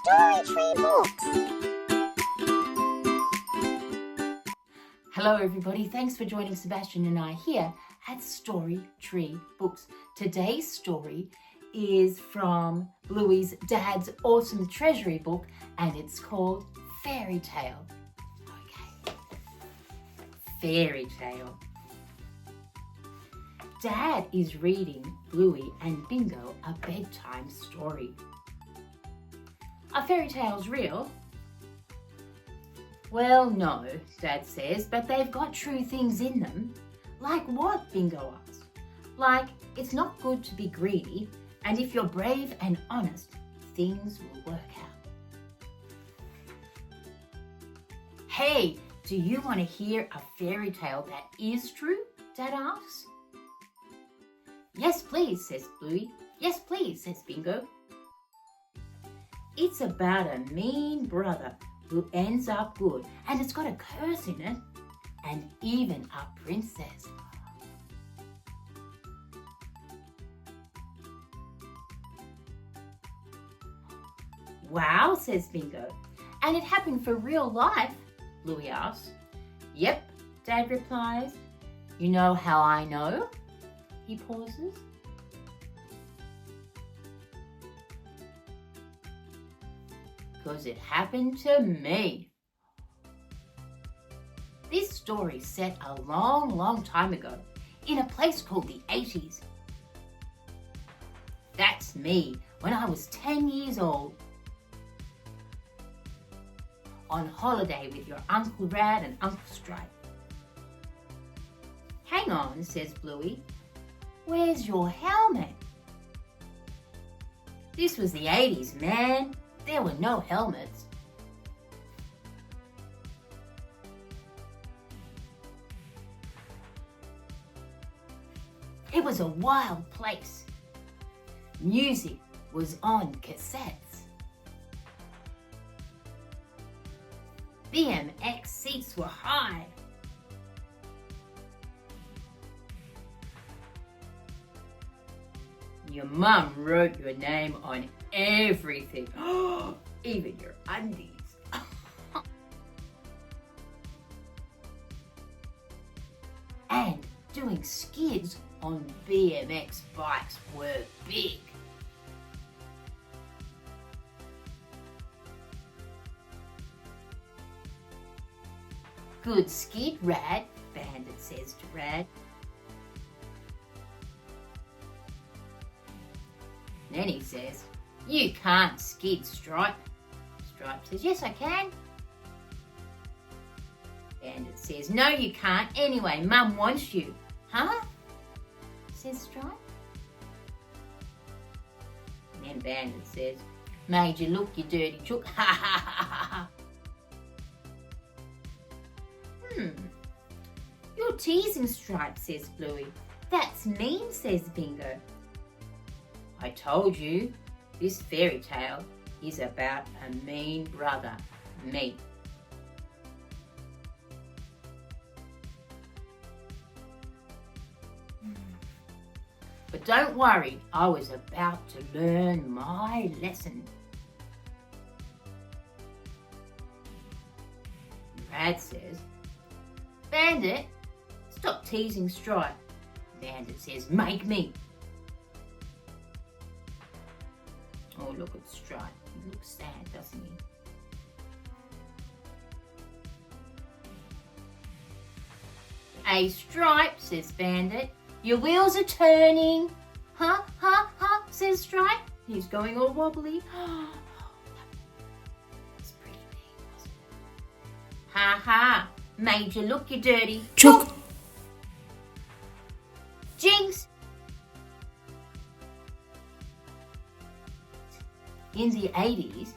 Story Tree Books. Hello everybody, thanks for joining Sebastian and I here at Story Tree Books. Today's story is from Bluey's dad's awesome treasury book and it's called Fairytale. Okay, Fairytale. Dad is reading Bluey and Bingo a bedtime story. Are fairy tales real? Well, no, Dad says, but they've got true things in them. Like what? Bingo asks. Like, it's not good to be greedy, and if you're brave and honest, things will work out. Hey, do you want to hear a fairy tale that is true? Dad asks. Yes, please, says Bluey. Yes, please, says Bingo. It's about a mean brother who ends up good, and it's got a curse in it, and even a princess. Wow, says Bingo. And it happened for real life? Bluey asks. Yep, Dad replies. You know how I know? He pauses. Because it happened to me. This story's set a long time ago in a place called the 80s. That's me when I was 10 years old. On holiday with your Uncle Rad and Uncle Stripe. Hang on, says Bluey. Where's your helmet? This was the 80s, man. There were no helmets. It was a wild place. Music was on cassettes. BMX seats were high. Your mum wrote your name on everything, even your undies. And doing skids on BMX bikes were big. Good skid, Rad, Bandit says to Rad. Then he says, you can't skid, Stripe. Stripe says, yes, I can. Bandit says, no, you can't. Anyway, Mum wants you. Huh? Says Stripe. And then Bandit says, made you look, you dirty chook. Ha ha ha ha ha. You're teasing, Stripe, says Bluey. That's mean, says Bingo. I told you, this fairy tale is about a mean brother, me. But don't worry, I was about to learn my lesson. Rad says, Bandit, stop teasing Stripe. Bandit says, make me. Oh, look at Stripe. He looks sad, doesn't he? Hey, Stripe, says Bandit. Your wheels are turning. Huh, huh, huh, says Stripe. He's going all wobbly. That's pretty mean, wasn't it? Ha ha. Made you look, you dirty chook. Jinx. In the 80s,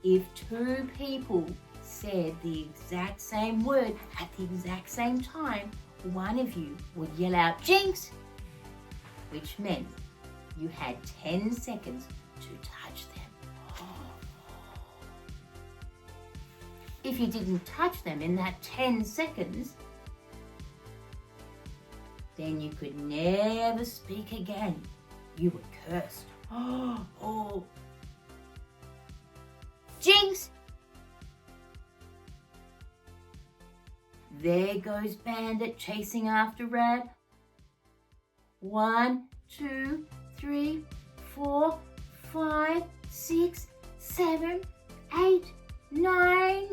if two people said the exact same word at the exact same time, one of you would yell out, jinx, which meant you had 10 seconds to touch them. If you didn't touch them in that 10 seconds, then you could never speak again. You were cursed. Oh. jinx! There goes Bandit chasing after Rad. 1, 2, 3, 4, 5, 6, 7, 8, 9,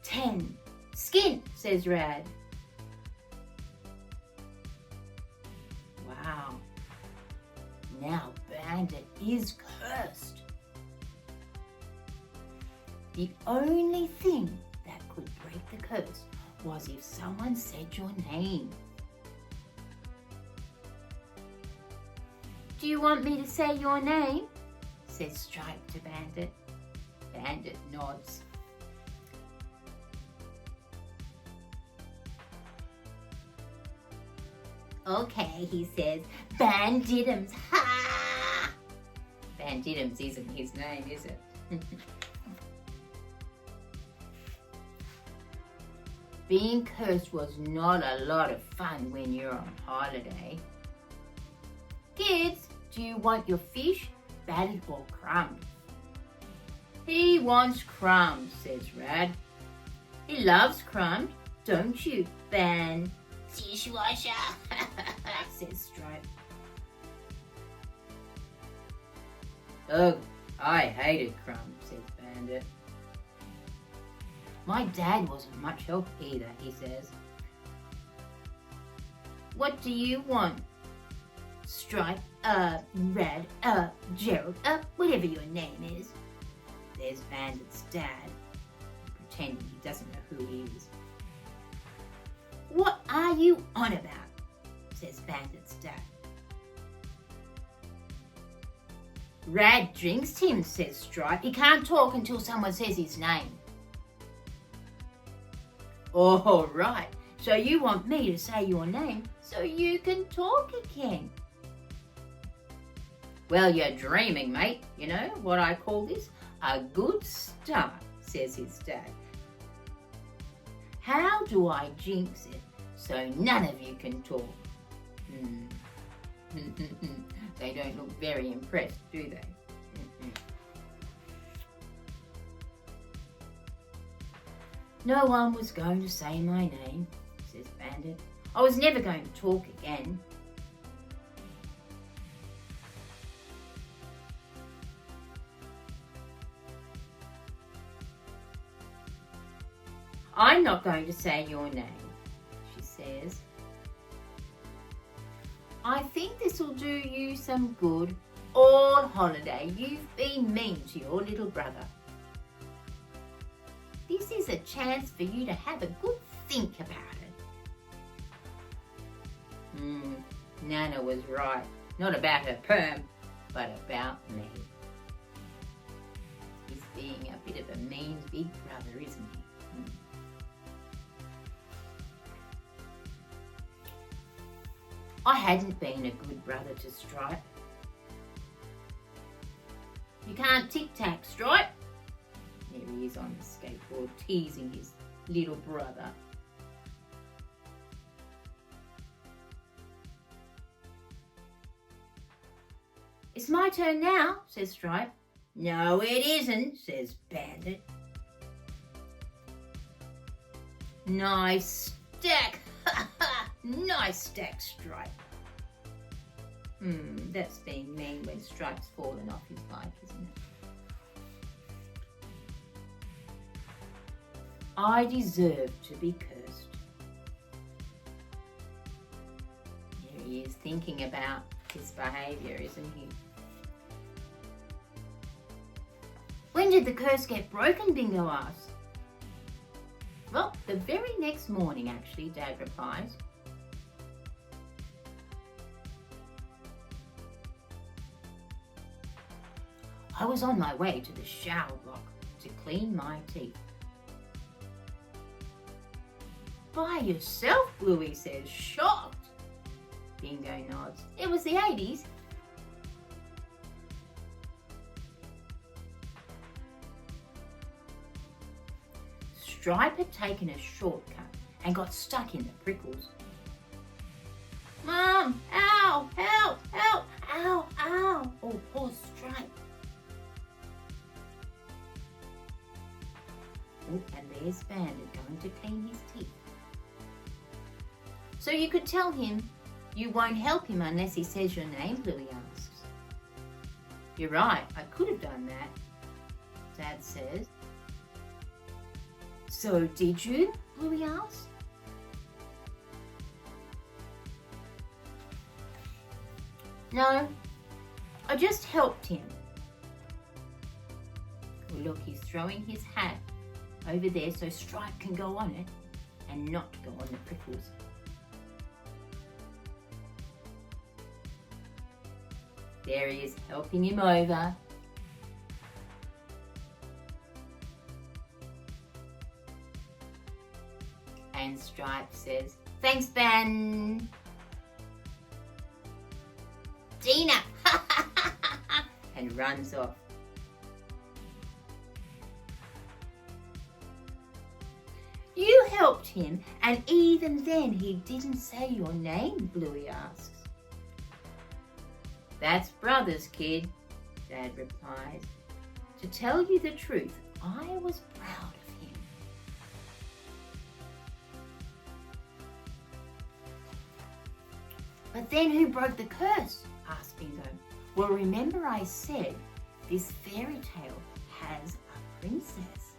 10. Skin, says Rad. Wow. Now Bandit is cursed. The only thing that could break the curse was if someone said your name. Do you want me to say your name? Says Stripe to Bandit. Bandit nods. Okay, he says, Banditums, ha! Banditums isn't his name, is it? Being cursed was not a lot of fun when you're on holiday. Kids, do you want your fish battered or crumbed? He wants crumbed, says Rad. He loves crumbed, don't you, Ban? Dishwasher, says Stripe. Oh, I hated crumbed, says Bandit. My dad wasn't much help either, he says. What do you want? Stripe, Rad, Gerald, whatever your name is. There's Bandit's dad, pretending he doesn't know who he is. What are you on about? Says Bandit's dad. Rad jinxed him, says Stripe. He can't talk until someone says his name. All right, so you want me to say your name so you can talk again. Well, you're dreaming, mate. You know what I call this? A good start, says his dad. How do I jinx it so none of you can talk? They don't look very impressed, do they? No one was going to say my name, says Bandit. I was never going to talk again. I'm not going to say your name, she says. I think this will do you some good. All holiday you've been mean to your little brother. This is a chance for you to have a good think about it. Nana was right. Not about her perm, but about me. He's being a bit of a mean big brother, isn't he? I hadn't been a good brother to Stripe. You can't tic-tac, Stripe. There he is on the skateboard, teasing his little brother. It's my turn now, says Stripe. No, it isn't, says Bandit. Nice stack. Nice stack, Stripe. That's being mean when Stripe's fallen off his bike, isn't it? I deserve to be cursed. Here he is thinking about his behaviour, isn't he? When did the curse get broken, Bingo asks. Well, the very next morning, actually, Dad replies. I was on my way to the shower block to clean my teeth. By yourself, Bluey says, shocked. Bingo nods. It was the 80s. Stripe had taken a shortcut and got stuck in the prickles. Mum! Ow! Help! Help! Ow! Ow! Oh, poor Stripe. Oh, and there's Bandit going to clean his teeth. So you could tell him you won't help him unless he says your name, Bluey asks. You're right, I could have done that, Dad says. So did you? Bluey asks. No, I just helped him. Oh, look, he's throwing his hat over there so Stripe can go on it and not go on the prickles. There he is, helping him over. And Stripe says, thanks, Ben. Dina! And runs off. You helped him, and even then he didn't say your name, Bluey asks. That's brothers, kid, Dad replies. To tell you the truth, I was proud of him. But then who broke the curse? Asked Bingo. Well, remember I said this fairy tale has a princess.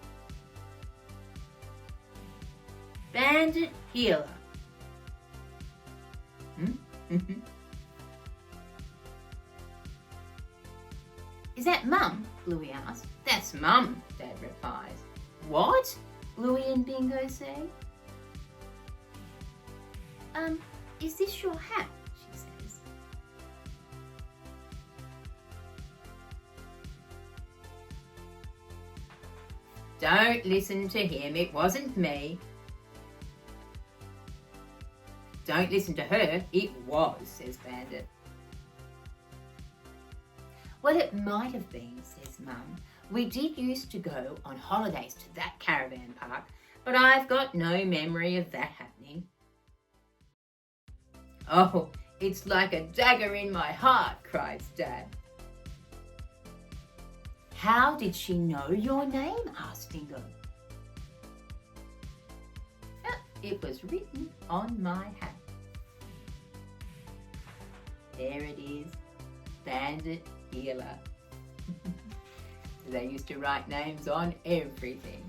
Bandit healer. Is that Mum? Bluey asks. That's Mum, Dad replies. What? Bluey and Bingo say. Is this your hat? She says. Don't listen to him, it wasn't me. Don't listen to her, it was, says Bandit. Well, it might have been, says Mum. We did used to go on holidays to that caravan park, but I've got no memory of that happening. Oh, it's like a dagger in my heart, cries Dad. How did she know your name? Asked Bingo. Oh, it was written on my hat. There it is, Bandit Healer. They used to write names on everything.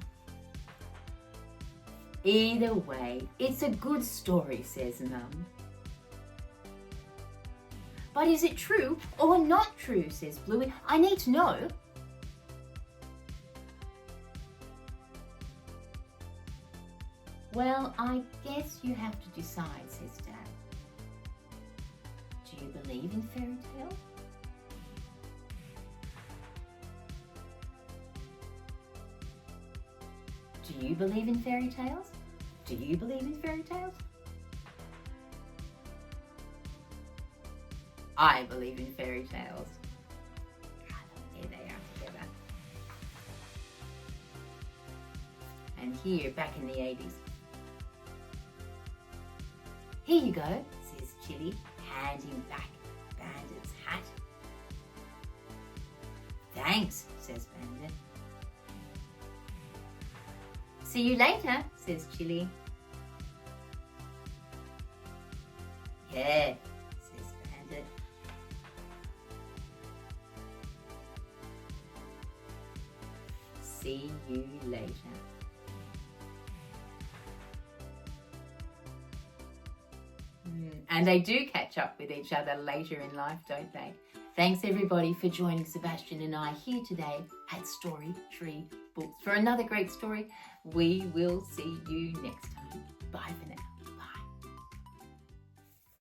Either way, it's a good story, says Mum. But is it true or not true, says Bluey. I need to know. Well, I guess you have to decide, says Dad. Do you believe in fairy tales? Do you believe in fairy tales? Do you believe in fairy tales? I believe in fairy tales. Here they are together. And here, back in the 80s. Here you go, says Chilli, handing back Bandit's hat. Thanks, says Bandit. See you later, says Chilli. Yeah, says Bandit. See you later. And they do catch up with each other later in life, don't they? Thanks everybody for joining Sebastian and I here today at Story Tree Books for another great story. We will see you next time. Bye for now.